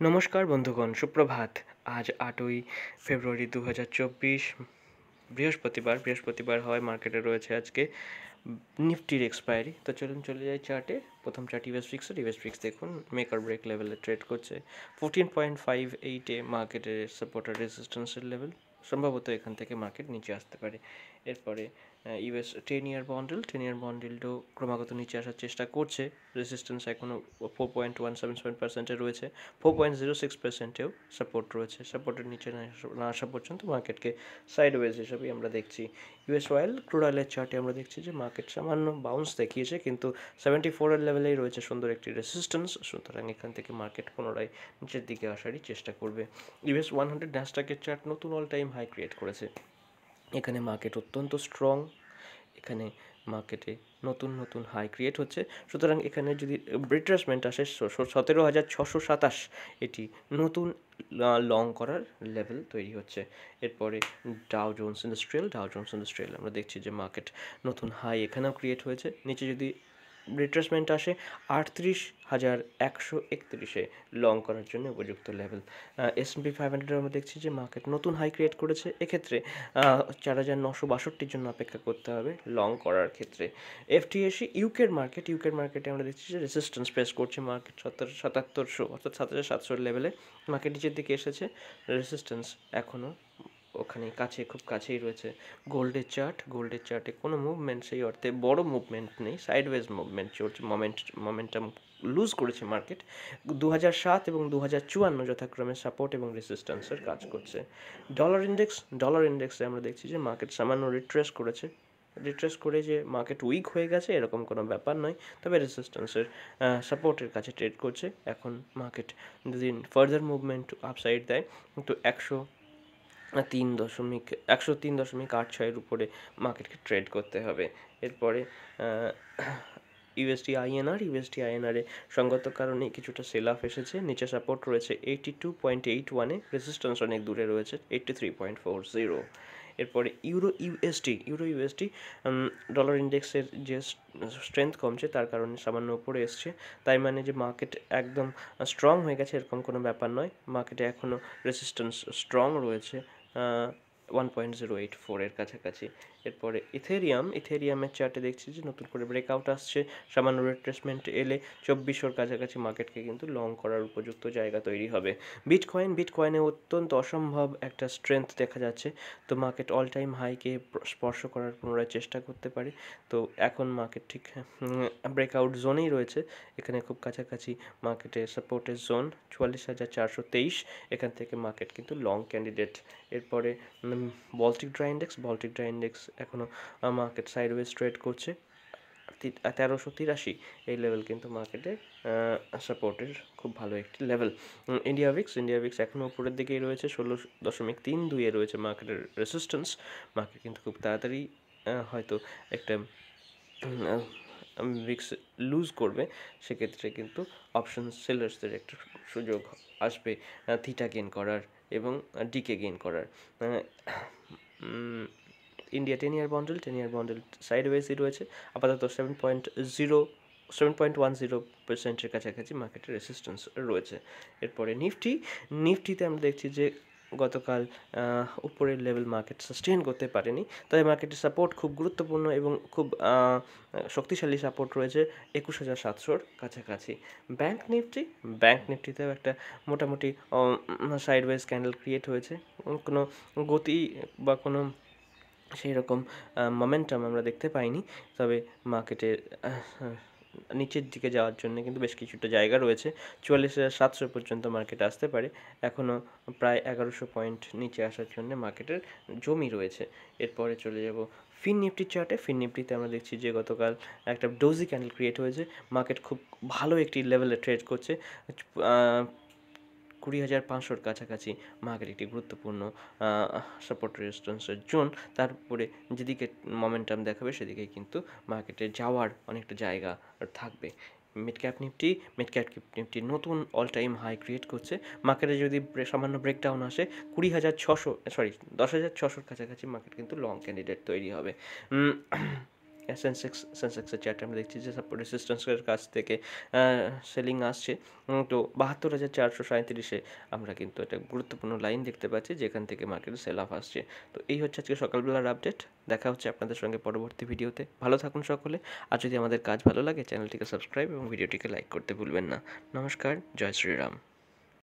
নমস্কার বন্ধুগণ, সুপ্রভাত। আজ 8ই ফেব্রুয়ারি 2024, বৃহস্পতিবার হয় মার্কেটে রয়েছে আজকে নিফটির এক্সপায়ারি। তো চলুন চলে যাই চার্টে। প্রথম চার্ট ইউএস ফিক্স দেখুন মেক অর ব্রেক লেভেলে ট্রেড করছে। 14.58-এ মার্কেটের সাপোর্ট আর রেজিস্ট্যান্সের লেভেল, সম্ভবত এখান থেকে মার্কেট নিচে আসতে পারে। এরপরে ইউএস 10 ইয়ার বন্ডেলটাও ক্রমাগত নিচে আসার চেষ্টা করছে। রেজিস্ট্যান্স এখনও 4.177%-এ রয়েছে, 4.06%-এও সাপোর্ট রয়েছে। সাপোর্টের নিচে না আসা পর্যন্ত মার্কেটকে সাইডওয়েজ হিসাবেই আমরা দেখছি। ইউএস ক্রুড অয়েলের চার্টে আমরা দেখছি যে মার্কেট সামান্য বাউন্স দেখিয়েছে, কিন্তু 74-এর লেভেলেই রয়েছে সুন্দর একটি রেসিস্ট্যান্স। সুতরাং এখান থেকে মার্কেট পুনরায় নিচের দিকে আসারই চেষ্টা করবে। ইউএস 100 ন্যাসডাকের চার্ট নতুন অল টাইম হাই ক্রিয়েট করেছে। এখানে মার্কেট অত্যন্ত স্ট্রং, এখানে মার্কেটে নতুন হাই ক্রিয়েট হচ্ছে। সুতরাং এখানে যদি রিট্রেসমেন্ট আসে 17,627, এটি নতুন লং করার লেভেল তৈরি হচ্ছে। এরপরে ডাও জোন্স ইন্ডাস্ট্রিয়াল আমরা দেখছি যে মার্কেট নতুন হাই এখানেও ক্রিয়েট হয়েছে। নিচে যদি রিট্রেসমেন্ট আসে 38,131-এ লং করার জন্য উপযুক্ত লেভেল। S&P 500 আমরা দেখছি যে মার্কেট নতুন হাই ক্রিয়েট করেছে। এক্ষেত্রে 4,962-র জন্য অপেক্ষা করতে হবে লং করার ক্ষেত্রে। FTSE ইউকের মার্কেটে আমরা দেখছি যে রেজিস্ট্যান্স ফেস করছে মার্কেট 7700 অর্থাৎ 7700 লেভেলে মার্কেট নিচের দিকে এসেছে। রেজিস্ট্যান্স এখনও ওখানে খুব কাছেই রয়েছে। গোল্ডের চার্টে কোনো মুভমেন্ট সেই অর্থে বড় মুভমেন্ট নেই, সাইডওয়েজ মুভমেন্ট চলছে। মোমেন্টাম লুজ করেছে মার্কেট। 2007 এবং 2054 যথাক্রমে সাপোর্ট এবং রেজিস্ট্যান্সের কাজ করছে। ডলার ইন্ডেক্সে আমরা দেখছি যে মার্কেট সামান্য রিট্রেস করে যে মার্কেট উইক হয়ে গেছে এরকম কোনো ব্যাপার নয়, তবে রেজিস্ট্যান্সের সাপোর্টের কাছে ট্রেড করছে। এখন মার্কেট যদি ফার্দার মুভমেন্ট আপসাইড দেয় তো 103.86-এর উপরে মার্কেটকে ট্রেড করতে হবে। এরপরে ইউএসডি আইএনআরে সঙ্গত কারণে কিছুটা সেল অফ এসেছে। নিচে সাপোর্ট রয়েছে 82.81-এ, রেজিস্ট্যান্স অনেক দূরে রয়েছে 83.40। এরপরে ইউরো ইউএসডি ডলার ইন্ডেক্সের যে স্ট্রেংথ কমছে তার কারণে সামান্য উপরে এসছে। তাই মানে যে মার্কেট একদম স্ট্রং হয়ে গেছে এরকম কোনো ব্যাপার নয়। মার্কেটে এখনও রেজিস্ট্যান্স স্ট্রং রয়েছে 1.084-এর কাছাকাছি। এরপরে ইথেরিয়ামের চার্টে দেখছি যে নতুন করে ব্রেকআউট আসছে। সামান্য রিট্রেসমেন্ট এলে 2400-র কাছাকাছি মার্কেটকে কিন্তু লং করার উপযুক্ত জায়গা তৈরি হবে। বিটকয়েনে অত্যন্ত অসম্ভব একটা স্ট্রেংথ দেখা যাচ্ছে। তো মার্কেট অল টাইম হাইকে স্পর্শ করার পুনরায় চেষ্টা করতে পারে। তো এখন মার্কেট ঠিক ব্রেকআউট জোনেই রয়েছে। এখানে খুব কাছাকাছি মার্কেটের সাপোর্টের জোন 44,423, এখান থেকে মার্কেট কিন্তু লং ক্যান্ডিডেট। এরপরে বল্টিক ড্রাই ইন্ডেক্স এখনও মার্কেট সাইডওয়েজ ট্রেড করছে 1383, এই লেভেল কিন্তু মার্কেটে সাপোর্টের খুব ভালো একটি লেভেল। ইন্ডিয়া ভিক্স এখনও উপরের দিকেই রয়েছে, 16.32-এ রয়েছে মার্কেটের রেজিস্ট্যান্স। মার্কেট কিন্তু খুব তাড়াতাড়ি হয়তো একটা ভিক্স লুজ করবে, সেক্ষেত্রে কিন্তু অপশন সেলার্সদের একটা সুযোগ আসবে থিটা গেইন করার এবং ডিকে গেইন করার। ইন্ডিয়া 10 ইয়ার বন্ডেল সাইডওয়েজই রয়েছে আপাতত 7.10%-এর কাছাকাছি মার্কেটের রেসিস্ট্যান্স রয়েছে। এরপরে নিফটিতে আমরা দেখছি যে গতকাল উপরের লেভেল মার্কেট সাস্টেন করতে পারেনি, তবে মার্কেটের সাপোর্ট খুব গুরুত্বপূর্ণ এবং খুব শক্তিশালী সাপোর্ট রয়েছে 21,700-র কাছাকাছি। ব্যাংক নিফটিতেও একটা মোটামুটি সাইডওয়েজ ক্যান্ডেল ক্রিয়েট হয়েছে। কোনো গতি বা কোনো সেই রকম মোমেন্টাম আমরা দেখতে পাইনি, তবে মার্কেটের নিচের দিকে যাওয়ার জন্য কিন্তু বেশ কিছুটা জায়গা রয়েছে। 44,700 পর্যন্ত মার্কেট আসতে পারে। এখনও প্রায় 1100 পয়েন্ট নিচে আসার জন্য মার্কেটের জমি রয়েছে। এরপরে চলে যাব ফিন নিফটিতে আমরা দেখছি যে গতকাল একটা ডোজি ক্যান্ডেল ক্রিয়েট হয়েছে। মার্কেট খুব ভালো একটি লেভেলে ট্রেড করছে 20,500-র কাছাকাছি। মার্কেট একটি গুরুত্বপূর্ণ সাপোর্ট রেজিস্ট্যান্সের জোন। তারপরে যেদিকে মোমেন্টাম দেখাবে সেদিকেই কিন্তু মার্কেটে যাওয়ার অনেকটা জায়গা থাকবে। মিড ক্যাপ নিফটি নতুন অল টাইম হাই ক্রিয়েট করছে। মার্কেটে যদি সামান্য ব্রেকডাউন আসে 10,600-র কাছাকাছি মার্কেট কিন্তু লং ক্যান্ডিডেট তৈরি হবে। সেন্সেক্সের চার্টে আমরা দেখছি যে সাপোর্ট রেসিস্ট্যান্সের কাছ থেকে সেলিং আসছে। তো ৭২,৪৩৭ আমরা কিন্তু একটা গুরুত্বপূর্ণ লাইন দেখতে পাচ্ছি যেখান থেকে মার্কেটে সেল অফ আসছে। তো এই হচ্ছে আজকে সকালবেলার আপডেট। দেখা হচ্ছে আপনাদের সঙ্গে পরবর্তী ভিডিওতে। ভালো থাকুন সকলে। আর যদি আমাদের কাজ ভালো লাগে চ্যানেলটিকে সাবস্ক্রাইব এবং ভিডিওটিকে লাইক করতে ভুলবেন না। নমস্কার, জয় শ্রীরাম।